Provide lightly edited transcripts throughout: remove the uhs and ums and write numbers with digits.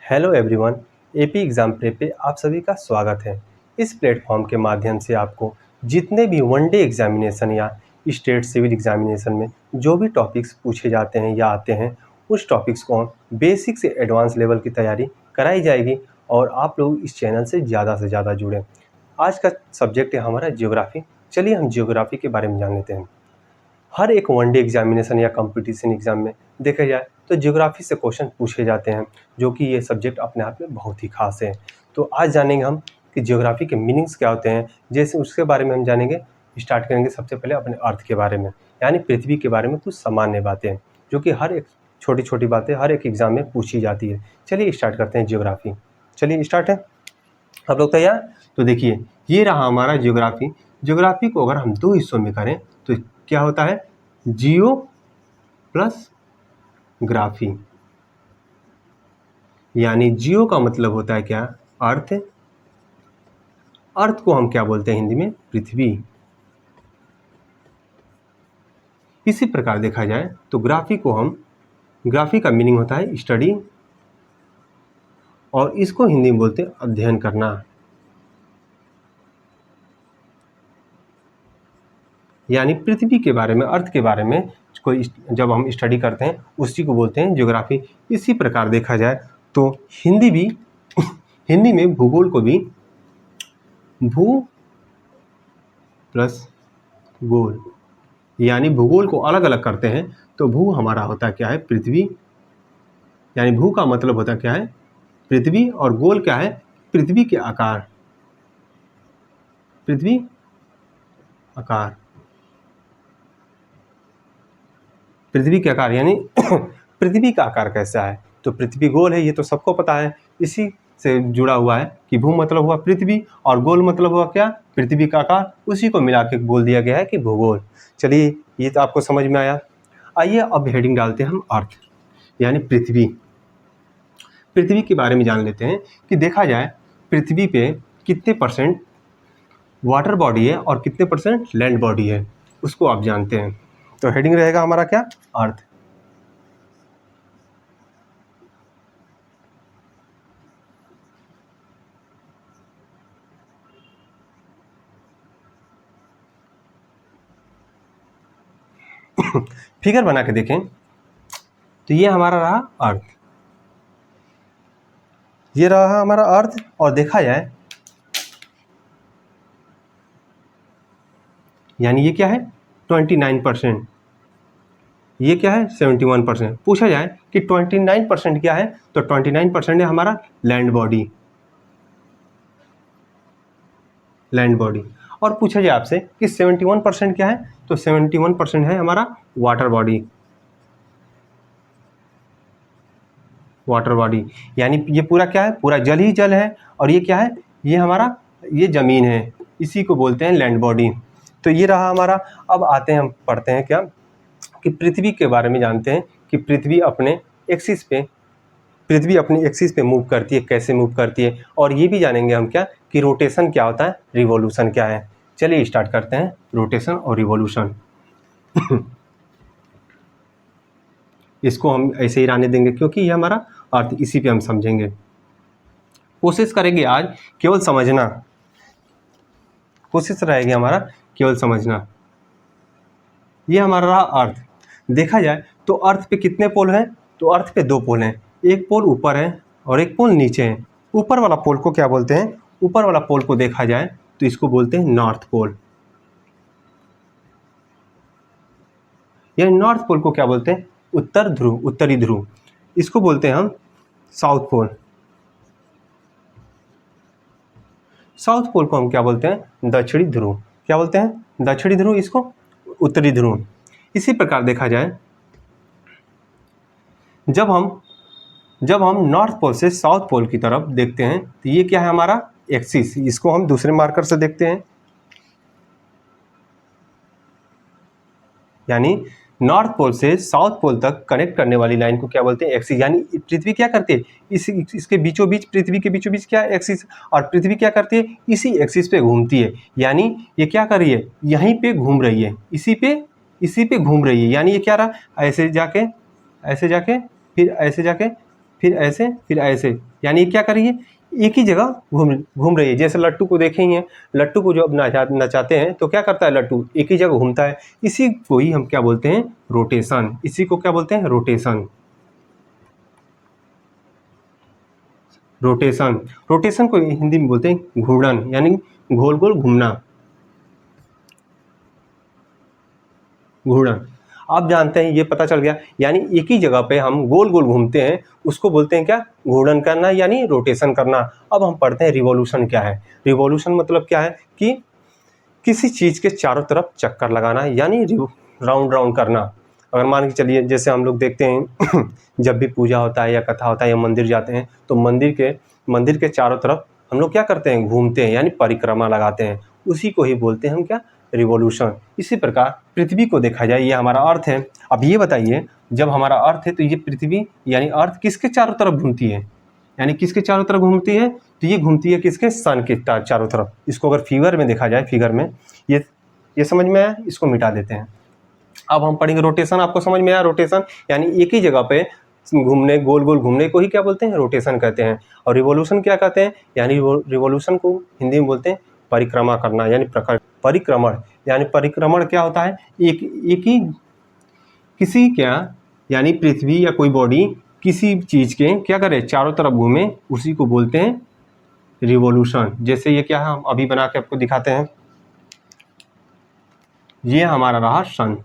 Hello everyone, AP exam prep पे आप सभी का स्वागत है। इस प्लेटफॉर्म के माध्यम से आपको जितने भी वनडे एग्जामिनेशन या स्टेट सिविल एग्जामिनेशन में जो भी टॉपिक्स पूछे जाते हैं या आते हैं, उस टॉपिक्स को बेसिक से एडवांस लेवल की तैयारी कराई जाएगी और आप लोग इस चैनल से ज़्यादा जुड़ें। आज का सब्जेक्ट है हमारा ज्योग्राफी। चलिए हम ज्योग्राफी के बारे में जान लेते हैं। हर एक वनडे एग्जामिनेशन या कंपटीशन एग्जाम में देखा जाए तो ज्योग्राफी से क्वेश्चन पूछे जाते हैं, जो कि ये सब्जेक्ट अपने आप में बहुत ही खास है। तो आज जानेंगे हम कि ज्योग्राफी के मीनिंग्स क्या होते हैं। जैसे उसके बारे में हम जानेंगे। स्टार्ट करेंगे सबसे पहले अपने अर्थ के बारे में, यानी पृथ्वी के बारे में कुछ सामान्य बातें जो कि हर एक छोटी बातें हर एक एग्जाम में पूछी जाती है। चलिए स्टार्ट करते हैं ज्योग्राफी। चलिए स्टार्ट है, आप लोग तैयार? तो देखिए, ये रहा हमारा ज्योग्राफी। ज्योग्राफी को अगर हम दो हिस्सों में करें तो क्या होता है, जियो प्लस ग्राफी। यानी जियो का मतलब होता है क्या, अर्थ। अर्थ को हम क्या बोलते हैं हिंदी में, पृथ्वी। इसी प्रकार देखा जाए तो ग्राफी का मीनिंग होता है स्टडी, और इसको हिंदी में बोलते हैं अध्ययन करना। यानी पृथ्वी के बारे में, अर्थ के बारे में कोई जब हम स्टडी करते हैं उसी को बोलते हैं ज्योग्राफी। इसी प्रकार देखा जाए तो हिंदी में भूगोल को भी भू प्लस गोल, यानी भूगोल को अलग अलग करते हैं। तो भू हमारा होता क्या है, पृथ्वी। यानी भू का मतलब होता क्या है, पृथ्वी, और गोल क्या है, पृथ्वी के आकार। पृथ्वी आकार, पृथ्वी के आकार यानी पृथ्वी का आकार कैसा है। तो पृथ्वी गोल है, ये तो सबको पता है। इसी से जुड़ा हुआ है कि भू मतलब हुआ पृथ्वी और गोल मतलब हुआ क्या, पृथ्वी का आकार। उसी को मिला के बोल दिया गया है कि भूगोल। चलिए, ये तो आपको समझ में आया। आइए अब हेडिंग डालते हैं हम अर्थ, यानी पृथ्वी। पृथ्वी के बारे में जान लेते हैं कि देखा जाए पृथ्वी पे कितने परसेंट वाटर बॉडी है और कितने परसेंट लैंड बॉडी है, उसको आप जानते हैं। तो हेडिंग रहेगा हमारा क्या, अर्थ। फिगर बना के देखें तो ये हमारा रहा अर्थ, ये रहा हमारा अर्थ। और देखा जाए यानी ये क्या है, 29%, ये क्या है 71%। पूछा जाए कि 29% क्या है, तो 29% है हमारा लैंड बॉडी। और पूछा जाए आपसे कि 71% क्या है, तो 71% है हमारा वाटर बॉडी। यानी ये पूरा क्या है, पूरा जल ही जल है। और ये क्या है, ये हमारा ये जमीन है, इसी को बोलते हैं लैंड बॉडी। तो ये रहा हमारा। अब आते हैं, हम पढ़ते हैं क्या कि पृथ्वी के बारे में जानते हैं कि पृथ्वी अपनी एक्सिस पे मूव करती है, कैसे मूव करती है। और ये भी जानेंगे हम क्या कि रोटेशन क्या होता है, रिवॉल्यूशन क्या है। चलिए स्टार्ट करते हैं, रोटेशन और रिवॉल्यूशन। इसको हम ऐसे ही रहने देंगे क्योंकि ये हमारा अर्थ, इसी पे हम समझेंगे। कोशिश करेंगे आज केवल समझना, कोशिश रहेगी हमारा केवल समझना। ये हमारा रहा अर्थ। देखा जाए तो अर्थ पे कितने पोल हैं, तो अर्थ पे दो पोल हैं। एक पोल ऊपर है और एक पोल नीचे है। ऊपर वाला पोल को क्या बोलते हैं, ऊपर वाला पोल को देखा जाए तो इसको बोलते हैं नॉर्थ पोल। यानी नॉर्थ पोल को क्या बोलते हैं, उत्तरी ध्रुव। इसको बोलते हैं हम साउथ पोल। साउथ पोल को हम क्या बोलते हैं, दक्षिणी ध्रुव। क्या बोलते हैं, दक्षिणी ध्रुव, इसको उत्तरी ध्रुव। इसी प्रकार देखा जाए जब हम नॉर्थ पोल से साउथ पोल की तरफ देखते हैं तो ये क्या है हमारा एक्सिस। इसको हम दूसरे मार्कर से देखते हैं। यानी नॉर्थ पोल से साउथ पोल तक कनेक्ट करने वाली लाइन को क्या बोलते हैं, एक्सिस। यानी पृथ्वी क्या करती है, इसके बीचों बीच, पृथ्वी के बीचों बीच क्या है, एक्सिस। और पृथ्वी क्या करती है, इसी एक्सिस पे घूमती है। यानी ये क्या कर रही है, यहीं पे घूम रही है, इसी पे घूम रही है। यानी ये क्या रहा, ऐसे जाके फिर ऐसे जाके फिर ऐसे, फिर ऐसे, यानी ये क्या कर रही है, एक ही जगह घूम रही है। जैसे लट्टू को देखे ही हैं, लट्टू को जब नचाते हैं तो क्या करता है, लट्टू एक ही जगह घूमता है। इसी को ही हम क्या बोलते हैं, रोटेशन। इसी को क्या बोलते हैं, रोटेशन। रोटेशन, रोटेशन को हिंदी में बोलते हैं घूर्णन, यानी गोल गोल घूमना, घूर्णन। आप जानते हैं, ये पता चल गया, यानी एक ही जगह पे हम गोल गोल घूमते हैं, उसको बोलते हैं क्या, घूर्णन करना, यानी रोटेशन करना। अब हम पढ़ते हैं रिवॉल्यूशन क्या है। रिवॉल्यूशन मतलब क्या है कि किसी चीज़ के चारों तरफ चक्कर लगाना, यानी राउंड राउंड करना। अगर मान के चलिए, जैसे हम लोग देखते हैं जब भी पूजा होता है या कथा होता है या मंदिर जाते हैं, तो मंदिर के चारों तरफ हम लोग क्या करते हैं, घूमते हैं, यानी परिक्रमा लगाते हैं। उसी को ही बोलते हैं हम क्या, रिवॉल्यूशन। इसी प्रकार पृथ्वी को देखा जाए, ये हमारा अर्थ है। अब ये बताइए, जब हमारा अर्थ है तो ये पृथ्वी यानी अर्थ किसके चारों तरफ घूमती है, यानी किसके चारों तरफ घूमती है, तो ये घूमती है किसके, सन के चारों तरफ। इसको अगर फिगर में देखा जाए, फिगर में ये समझ में आया, इसको मिटा देते हैं। अब हम पढ़ेंगे रोटेशन। आपको समझ में आया, रोटेशन यानी एक ही जगह पे घूमने, गोल गोल घूमने को ही क्या बोलते हैं, रोटेशन कहते हैं। और रिवॉल्यूशन क्या कहते हैं, यानी रिवॉल्यूशन को हिंदी में बोलते हैं परिक्रमा करना, यानी परिक्रमण। यानी परिक्रमण क्या होता है, एक ही किसी क्या, यानी पृथ्वी या कोई बॉडी किसी चीज़ के क्या करे, चारों तरफ घूमे, उसी को बोलते हैं रिवॉल्यूशन। जैसे ये क्या है, हम अभी बना के आपको दिखाते हैं। ये हमारा रहा सन,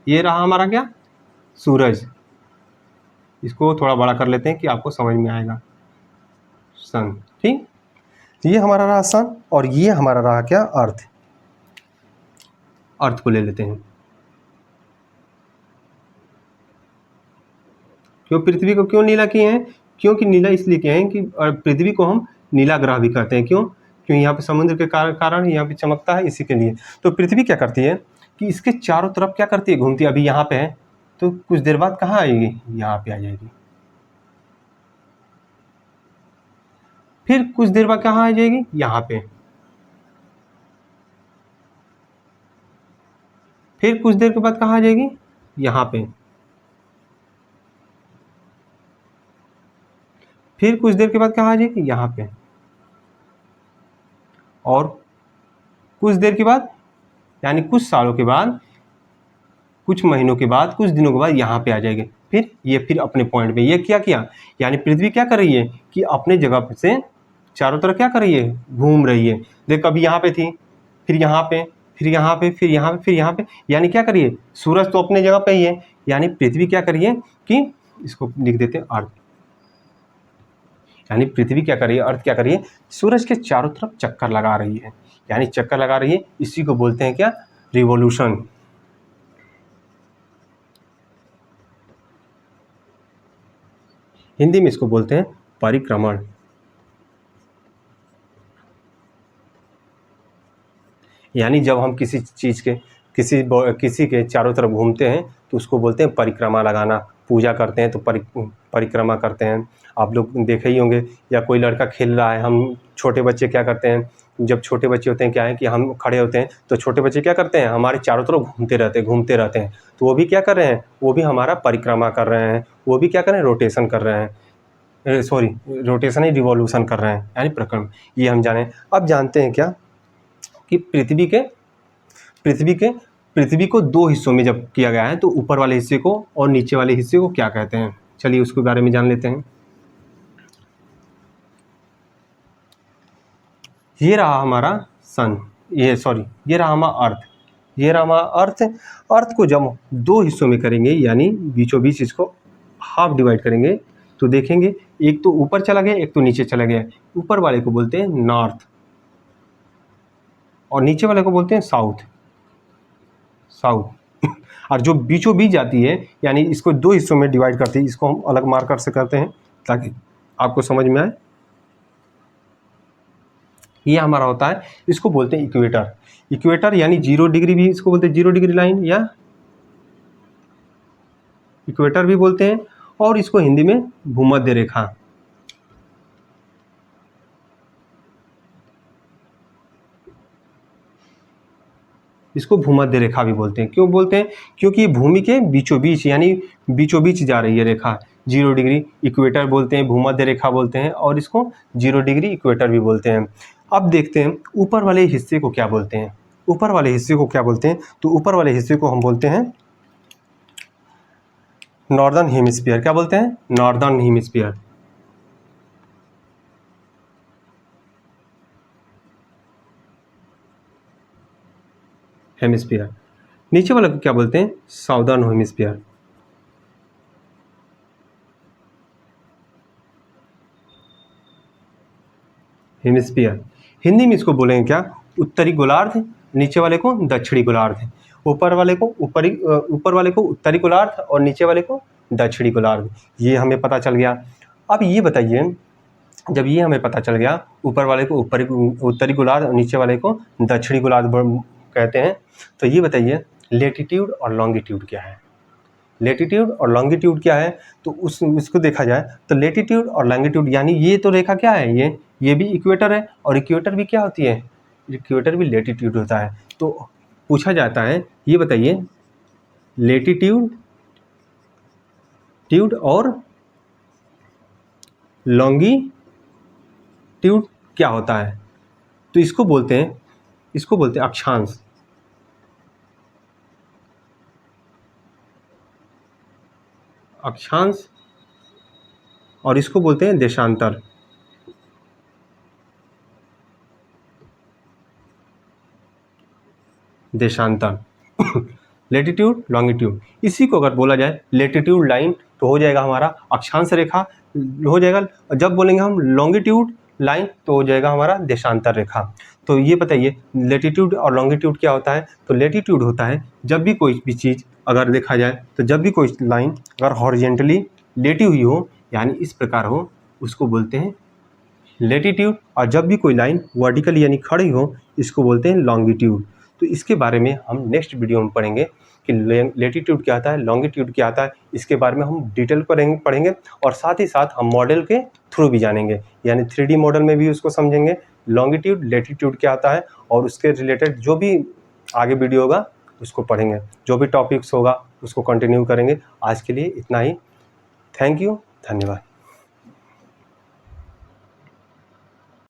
ये रहा हमारा क्या, सूरज। इसको थोड़ा बड़ा कर लेते हैं कि आपको समझ में आएगा, सन। ठीक, ये हमारा रहा सन, और ये हमारा रहा क्या, अर्थ। अर्थ को ले लेते हैं। क्यों पृथ्वी को क्यों नीला किए हैं, क्योंकि नीला इसलिए किए हैं कि पृथ्वी को हम नीला ग्रह भी कहते हैं। क्यों यहाँ पे समुद्र के कारण यहाँ पे चमकता है, इसी के लिए। तो पृथ्वी क्या करती है कि इसके चारों तरफ क्या करती है, घूमती है। अभी यहाँ पे है, तो कुछ देर बाद कहाँ आएगी, यहाँ पे आ जाएगी। फिर कुछ देर बाद कहाँ आ जाएगी, यहाँ पे। फिर कुछ देर के बाद कहाँ आ जाएगी, यहाँ पे। फिर कुछ देर के बाद कहाँ आ जाएगी, यहाँ पे। और कुछ देर के बाद, यानी कुछ सालों के बाद, कुछ महीनों के बाद, कुछ दिनों के बाद यहाँ पे आ जाएगी। फिर अपने पॉइंट पे ये क्या किया, यानी पृथ्वी क्या कर रही है कि अपने जगह से चारों तरफ क्या कर रही है, घूम रही है। देख, कभी यहाँ पे थी, फिर यहाँ पे, फिर यहाँ पे, फिर यहाँ पे, फिर यहाँ पे, यानी क्या करिए, सूरज तो अपने जगह पे ही है, यानी पृथ्वी क्या करिए कि इसको लिख देते हैं अर्थ। यानी पृथ्वी क्या करिए, अर्थ क्या करिए, सूरज के चारों तरफ चक्कर लगा रही है, यानी चक्कर लगा रही है। इसी को बोलते हैं क्या, रिवॉल्यूशन। हिंदी में इसको बोलते हैं परिक्रमण। यानी जब हम किसी चीज़ के किसी के चारों तरफ घूमते हैं तो उसको बोलते हैं परिक्रमा लगाना। पूजा करते हैं तो परिक्रमा करते हैं। आप लोग देखे ही होंगे, या कोई लड़का खेल रहा है, हम छोटे बच्चे क्या करते हैं, जब छोटे बच्चे होते हैं क्या है कि हम खड़े होते हैं तो छोटे बच्चे क्या करते हैं, हमारे चारों तरफ घूमते रहते हैं। तो वो भी क्या कर रहे हैं, वो भी हमारा परिक्रमा कर रहे हैं, वो भी क्या कर रहे हैं, रोटेशन कर रहे हैं। सॉरी, रोटेशन ही रिवॉल्यूशन कर रहे हैं, यानी परिक्रम। ये हम जाने। अब जानते हैं क्या कि पृथ्वी को दो हिस्सों में जब किया गया है तो ऊपर वाले हिस्से को और नीचे वाले हिस्से को क्या कहते हैं। चलिए उसके बारे में जान लेते हैं। ये रहा हमारा सन, ये रहा हमारा अर्थ। ये रहा हमारा अर्थ। अर्थ को जब दो हिस्सों में करेंगे, यानी बीचों बीच इसको हाफ डिवाइड करेंगे, तो देखेंगे एक तो ऊपर चला गया, एक तो नीचे चला गया। ऊपर वाले को बोलते हैं नॉर्थ और नीचे वाले को बोलते हैं साउथ। और जो बीचों बीच जाती है, यानी इसको दो हिस्सों में डिवाइड करती है, इसको हम अलग मार्कर से करते हैं ताकि आपको समझ में आए। ये हमारा होता है, इसको बोलते हैं इक्वेटर। इक्वेटर यानी 0 डिग्री भी इसको बोलते हैं, 0 डिग्री लाइन या इक्वेटर भी बोलते हैं, और इसको हिंदी में भूमध्य रेखा। इसको भूमध्य रेखा भी बोलते हैं। क्यों बोलते हैं, क्योंकि ये भूमि के बीचों बीच, यानी बीचों बीच जा रही है रेखा। 0 डिग्री इक्वेटर बोलते हैं, भूमध्य रेखा बोलते हैं, और इसको 0 डिग्री इक्वेटर भी बोलते हैं। अब देखते हैं ऊपर वाले हिस्से को क्या बोलते हैं। ऊपर वाले हिस्से को क्या बोलते हैं? तो ऊपर वाले हिस्से को हम बोलते हैं नॉर्दर्न हेमिस्फीयर। क्या बोलते हैं? Northern hemisphere. हेमिस्फीयर। नीचे वाले को क्या बोलते हैं? Southern hemisphere. हेमिस्फीयर। हिंदी में इसको बोलेंगे क्या? उत्तरी गोलार्ध। नीचे वाले को दक्षिणी गोलार्ध। ऊपर वाले को उत्तरी गोलार्ध और नीचे वाले को दक्षिणी गोलार्ध। ये हमें पता चल गया। अब ये बताइए, जब ये हमें पता चल गया ऊपर वाले को उत्तरी गोलार्ध और नीचे वाले को दक्षिणी गोलार्ध कहते हैं, तो ये बताइए लेटीट्यूड और लॉन्गिट्यूड क्या है? लेटीट्यूड और लॉन्गिट्यूड क्या है? तो उसको देखा जाए तो लेटीट्यूड और लॉन्गिट्यूड यानी ये तो रेखा क्या है, ये भी इक्वेटर है, और इक्वेटर भी क्या होती है? इक्वेटर भी लेटीट्यूड होता है। तो पूछा जाता है, ये बताइए लेटीट्यूड और लॉन्गिट्यूड क्या होता है? तो इसको बोलते हैं अक्षांश। अक्षांश, और इसको बोलते हैं देशांतर। देशांतर लेटीट्यूड लॉन्गिट्यूड। इसी को अगर बोला जाए लेटीट्यूड लाइन तो हो जाएगा हमारा अक्षांश रेखा हो जाएगा, जब बोलेंगे हम लॉन्गिट्यूड लाइन तो हो जाएगा हमारा देशांतर रेखा। तो ये बताइए लेटीट्यूड और लॉन्गिट्यूड क्या होता है? तो लेटीट्यूड होता है जब भी कोई भी चीज़ अगर देखा जाए तो जब भी कोई लाइन अगर हॉरिजेंटली लेटी हुई हो यानी इस प्रकार हो उसको बोलते हैं लेटीट्यूड, और जब भी कोई लाइन वर्टिकली यानी खड़ी हो इसको बोलते हैं लॉन्गिट्यूड। तो इसके बारे में हम नेक्स्ट वीडियो में पढ़ेंगे कि लेटीट्यूड क्या आता है, लॉन्गिट्यूड क्या आता है। इसके बारे में हम डिटेल पढ़ेंगे और साथ ही साथ हम मॉडल के थ्रू भी जानेंगे, यानी 3D मॉडल में भी उसको समझेंगे लॉन्गिट्यूड लेटीट्यूड क्या आता है, और उसके रिलेटेड जो भी आगे वीडियो होगा उसको पढ़ेंगे, जो भी टॉपिक्स होगा उसको कंटिन्यू करेंगे। आज के लिए इतना ही। थैंक यू, धन्यवाद।